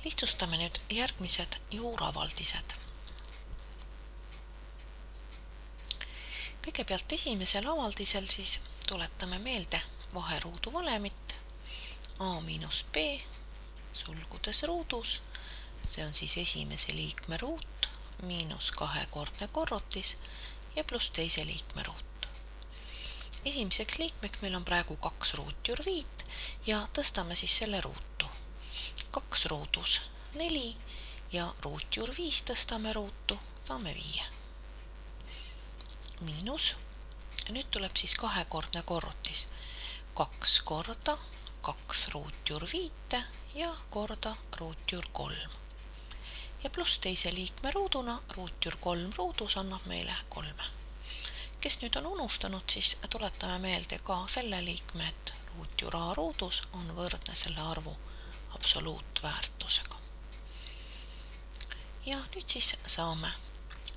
Lihtsustame nüüd järgmised juuravaldised. Kõigepealt esimesel avaldisel siis tuletame meelde vaheruudu valemit a miinus b sulgudes ruudus, see on siis esimese liikme ruut miinus kahekordne korrutis ja pluss teise liikme ruut. Esimeseks liikmeks meil on praegu 2 ruutjuur 5 ja tõstame siis selle ruutu. 2 ruudus 4 ja ruutjuur 5 tõstame ruutu, saame 5. Miinus, nüüd tuleb siis kahekordne korrutis. 2 korda 2 ruutjuur 5 ja korda ruutjuur 3. Ja pluss teise liikme ruuduna ruutjuur 3 ruudus annab meile 3. Kes nüüd on unustanud, siis tuletame meelde ka selle liikme, et ruutjuur a ruudus on võrdne selle arvu absoluutväärtusega. Ja nüüd siis saame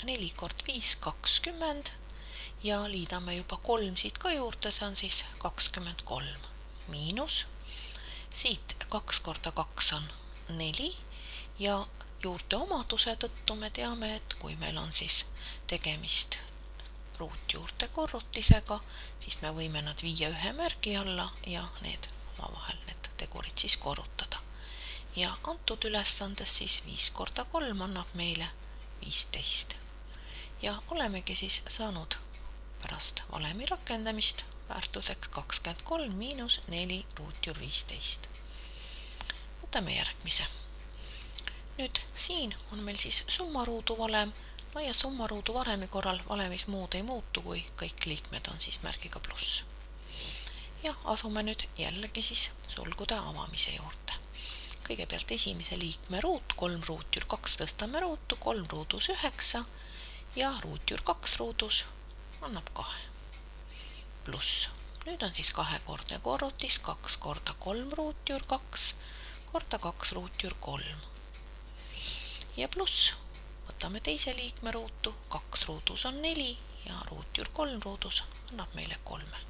4 kord 5 20 ja liidame juba 3 siit ka juurde, see on siis 23. Miinus, siit 2 korda 2 on 4 ja juurde omaduse tõttu me teame, et kui meil on siis tegemist ruutjuurte korrutisega, siis me võime nad viia ühe märgi alla ja need omavahel need tegurid siis korrutada. Ja antud ülesandes siis 5 korda 3 annab meile 15. Ja olemegi siis saanud pärast valemi rakendamist väärtuseks 23 miinus 4 ruutjuur 15. Võtame järgmise. Nüüd siin on meil siis summaruudu valem. Ja summaruudu valemi korral valemis muud ei muutu, kui kõik liikmed on siis märgiga pluss. Ja asume nüüd jällegi siis sulgude avamise juurde. Kõigepealt esimese liikme ruut, 3 ruutjuur 2 tõstame ruutu, 3 ruudus 9 ja ruutjuur 2 ruudus annab 2. Pluss. Nüüd on siis kahekordne korrutis, 2 korda 3 ruutjuur 2 korda 2 ruutjuur 3. Ja pluss. Võtame teise liikme ruutu, 2 ruudus on 4 ja ruutjuur 3 ruudus annab meile 3.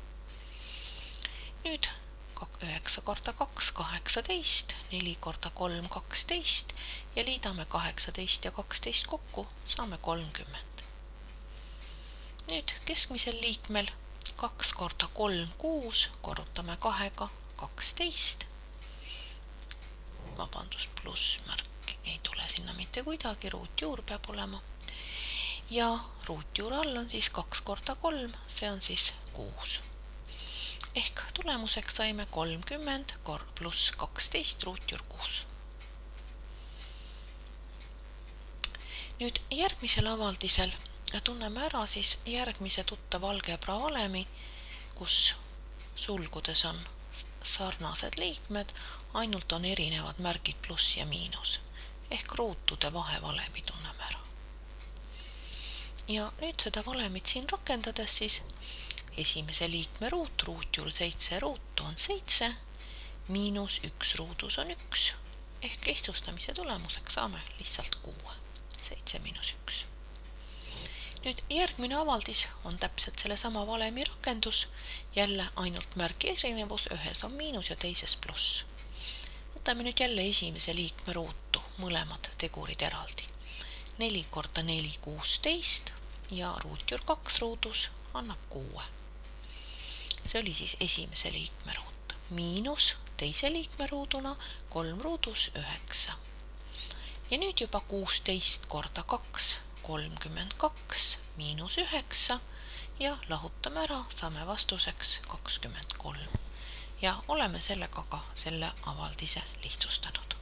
Nüüd 9 korda 2 18, 4 korda 3 12 ja liidame 18 ja 12 kokku, saame 30. Nüüd keskmisel liikmel 2 korda 3 6, korrutame 2-ga 12. Vabandust, plussmärk ei tule sinna mitte kuidagi, ruutjuur peab olema. Ja ruutjuur all on siis 2 korda 3, see on siis 6. Ehk tulemuseks saime 30 pluss 12 ruutjuur 6. Nüüd järgmisel avaldisel tunneme ära siis järgmise tuttava algebra valemi, kus sulgudes on sarnased liikmed, ainult on erinevad märgid pluss ja miinus. Ehk ruutude vahevalemi tunneme ära. Ja nüüd seda valemit siin rakendades siis esimese liikme ruut, ruutjuur 7 ruutu on 7, miinus 1 ruudus on 1, ehk lihtsustamise tulemuseks saame lihtsalt 6, 7 miinus 1. Nüüd järgmine avaldis on täpselt selle sama valemi rakendus, jälle ainult märgi erinevus, ühes on miinus ja teises pluss. Võtame nüüd jälle esimese liikme ruutu, mõlemad tegurid eraldi. 4 korda 4 16 ja ruutjuur 2 ruudus annab 6. See oli siis esimese liikme ruut. Miinus teise liikme ruuduna 3 ruudus 9. Ja nüüd juba 16 korda 2 32 miinus 9 ja lahutame ära, saame vastuseks 23. Ja oleme sellega ka selle avaldise lihtsustanud.